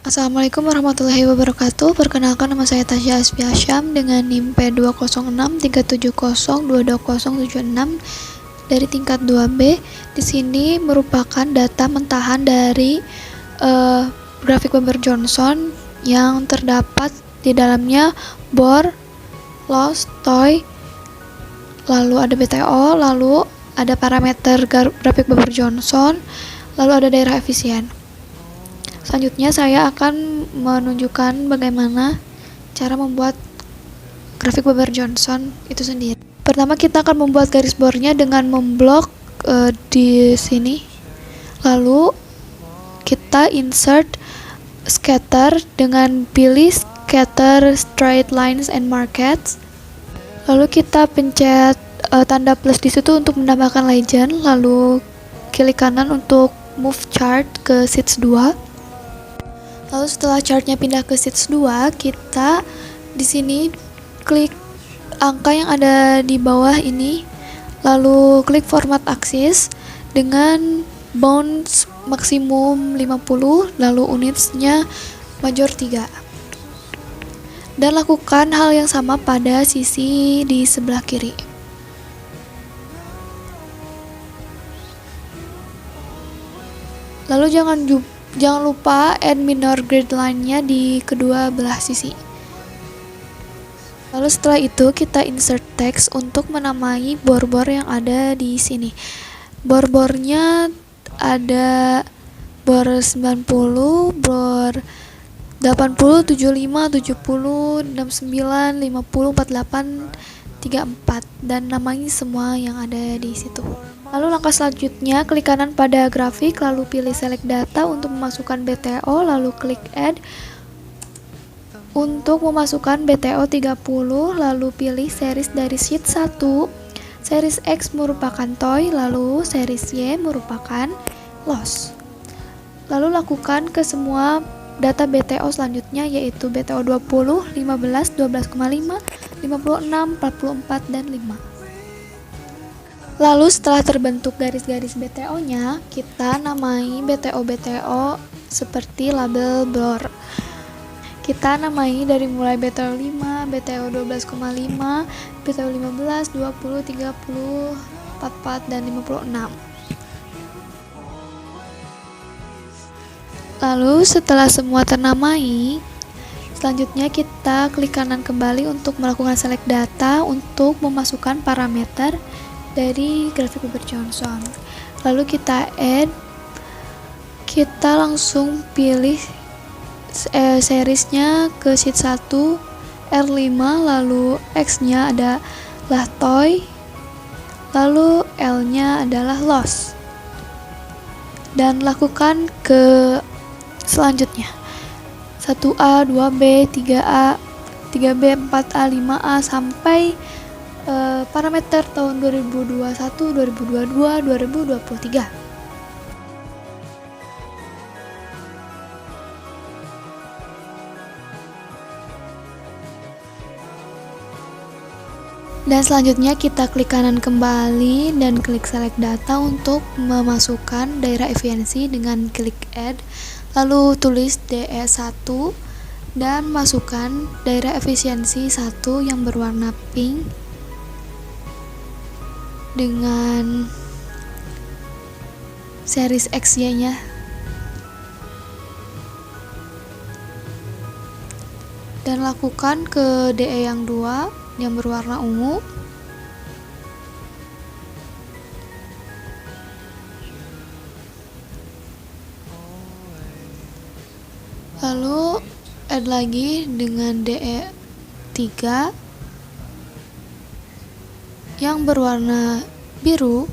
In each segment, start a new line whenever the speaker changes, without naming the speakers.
Assalamualaikum warahmatullahi wabarakatuh. Perkenalkan, nama saya Tasya Asfi Asyam dengan NIM P20637022076 dari tingkat 2B. Di sini merupakan data mentahan dari grafik Weber-Johnson yang terdapat di dalamnya bor, loss, toy, lalu ada BTO, lalu ada parameter grafik Weber-Johnson, lalu ada daerah efisien. Selanjutnya saya akan menunjukkan bagaimana cara membuat grafik Weber-Johnson itu sendiri. Pertama kita akan membuat garis bornya dengan memblok di sini. Lalu kita insert scatter dengan pilih scatter straight lines and markets. Lalu kita pencet tanda plus di situ untuk menambahkan legend. Lalu klik kanan untuk move chart ke sheets 2. Lalu setelah chartnya pindah ke sheets 2, kita di sini klik angka yang ada di bawah ini, lalu klik format axis dengan bounds maksimum 50, lalu unitsnya major 3. Dan lakukan hal yang sama pada sisi di sebelah kiri. Lalu jangan lupa add minor grid line-nya di kedua belah sisi. Lalu setelah itu kita insert text untuk menamai bor-bor yang ada di sini. Bor-bornya ada bor 90, bor 80, 75, 70, 69, 50, 48, 34, dan namanya semua yang ada di situ. Lalu langkah selanjutnya, klik kanan pada grafik, lalu pilih select data untuk memasukkan BTO, lalu klik add untuk memasukkan BTO 30, lalu pilih series dari sheet 1, series X merupakan toy, lalu series Y merupakan loss. Lalu lakukan ke semua data BTO selanjutnya, yaitu BTO 20, 15, 12,5, 56, 44, dan 5. Lalu setelah terbentuk garis-garis BTO-nya, kita namai BTO-BTO seperti label bor. Kita namai dari mulai BTO 5, BTO 12,5, BTO 15, 20, 30, 44, dan 56. Lalu setelah semua ternamai, selanjutnya kita klik kanan kembali untuk melakukan select data untuk memasukkan parameter dari grafik Weber-Johnson. Lalu kita add, kita langsung pilih seriesnya ke sheet 1 R5, lalu X nya adalah toy, lalu L nya adalah loss, dan lakukan ke selanjutnya 1A, 2B, 3A, 3B, 4A, 5A sampai parameter tahun 2021, 2022, 2023. Dan selanjutnya kita klik kanan kembali dan klik select data untuk memasukkan daerah efisiensi dengan klik add, lalu tulis DE1 dan masukkan daerah efisiensi 1 yang berwarna pink dengan series XY nya. Dan lakukan ke DE yang 2 yang berwarna ungu. Lalu add lagi dengan DE 3 yang berwarna biru.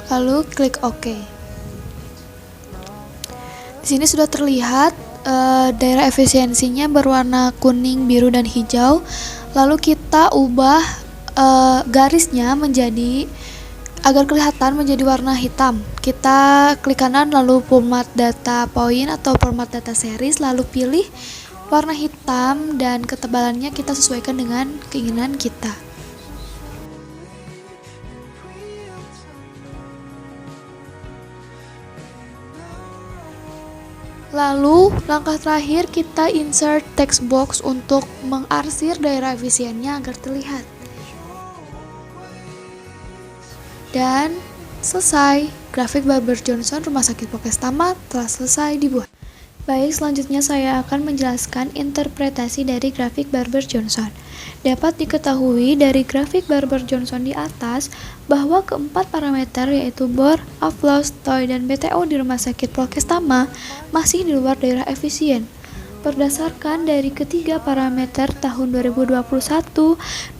Lalu klik OK. Di sini sudah terlihat daerah efisiensinya berwarna kuning, biru, dan hijau. Lalu kita ubah garisnya menjadi agar kelihatan menjadi warna hitam. Kita klik kanan lalu format data point atau format data series, lalu pilih warna hitam, dan ketebalannya kita sesuaikan dengan keinginan kita. Lalu, langkah terakhir kita insert text box untuk mengarsir daerah efisiennya agar terlihat. Dan selesai, grafik Barber-Johnson Rumah Sakit Polkestama telah selesai dibuat. Baik, selanjutnya saya akan menjelaskan interpretasi dari grafik Barber-Johnson. Dapat diketahui dari grafik Barber-Johnson di atas bahwa keempat parameter yaitu bore, applause, TOI, dan BTO di Rumah Sakit Polkestama masih di luar daerah efisien. Berdasarkan dari ketiga parameter tahun 2021,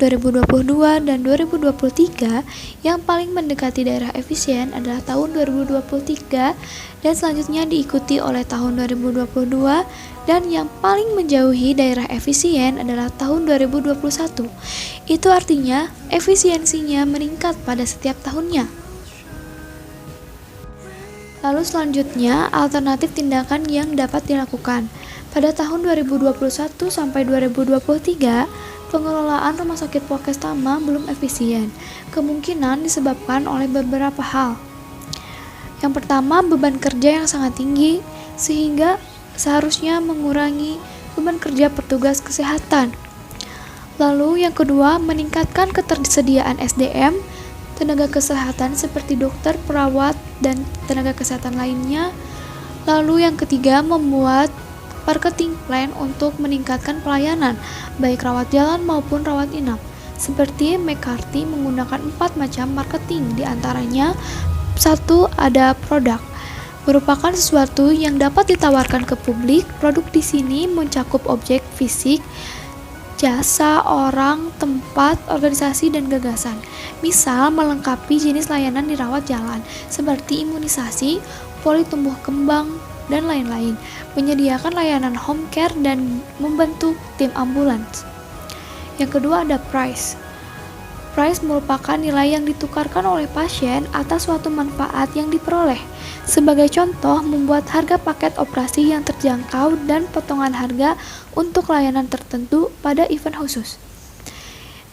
2022, dan 2023, yang paling mendekati daerah efisien adalah tahun 2023 dan selanjutnya diikuti oleh tahun 2022, dan yang paling menjauhi daerah efisien adalah tahun 2021. Itu artinya efisiensinya meningkat pada setiap tahunnya. Lalu selanjutnya, alternatif tindakan yang dapat dilakukan. Pada tahun 2021 sampai 2023, pengelolaan Rumah Sakit Polkestama belum efisien. Kemungkinan disebabkan oleh beberapa hal. Yang pertama, beban kerja yang sangat tinggi, sehingga seharusnya mengurangi beban kerja petugas kesehatan. Lalu yang kedua, meningkatkan ketersediaan SDM, tenaga kesehatan seperti dokter, perawat, dan tenaga kesehatan lainnya. Lalu yang ketiga, membuat marketing plan untuk meningkatkan pelayanan, baik rawat jalan maupun rawat inap. Seperti McCarthy menggunakan 4 macam marketing, diantaranya 1. Ada produk, merupakan sesuatu yang dapat ditawarkan ke publik. Produk di sini mencakup objek fisik, jasa, orang, tempat, organisasi, dan gagasan. Misal, melengkapi jenis layanan di rawat jalan, seperti imunisasi, poli tumbuh kembang, dan lain-lain, menyediakan layanan home care dan membentuk tim ambulans. Yang kedua ada price. Price merupakan nilai yang ditukarkan oleh pasien atas suatu manfaat yang diperoleh. Sebagai contoh, membuat harga paket operasi yang terjangkau dan potongan harga untuk layanan tertentu pada event khusus.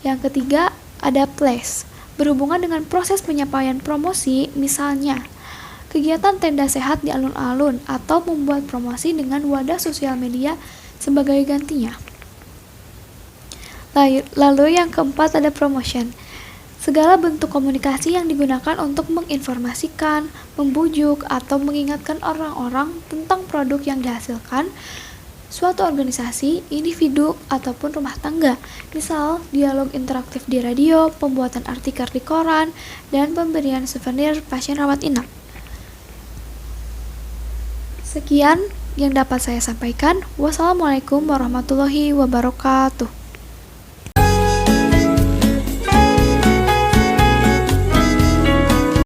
Yang ketiga ada place. Berhubungan dengan proses penyampaian promosi, misalnya kegiatan tenda sehat di alun-alun atau membuat promosi dengan wadah sosial media sebagai gantinya. Lalu yang keempat ada promotion. Segala bentuk komunikasi yang digunakan untuk menginformasikan, membujuk, atau mengingatkan orang-orang tentang produk yang dihasilkan suatu organisasi, individu, ataupun rumah tangga. Misal, dialog interaktif di radio, pembuatan artikel di koran, dan pemberian souvenir pasien rawat inap. Sekian yang dapat saya sampaikan. Wassalamualaikum warahmatullahi wabarakatuh.